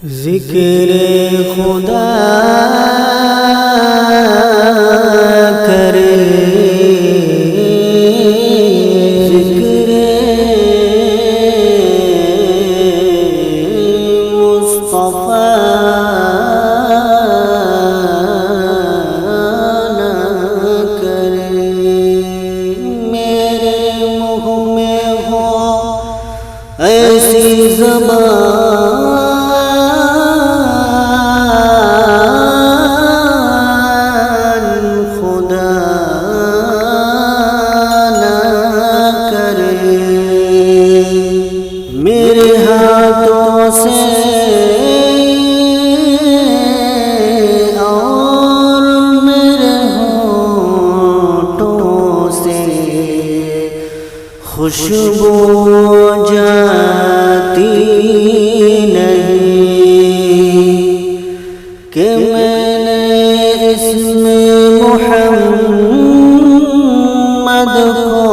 ذکر خدا کرے ذکر مصطفیٰ نہ کرے، میرے منہ میں ہو ایسی زبان خدا نہ کرے، میرے ہاتھوں سے اور میرے ہونٹوں سے خوشبو جاتی نہیں کہ میں نے اس میں محمد کو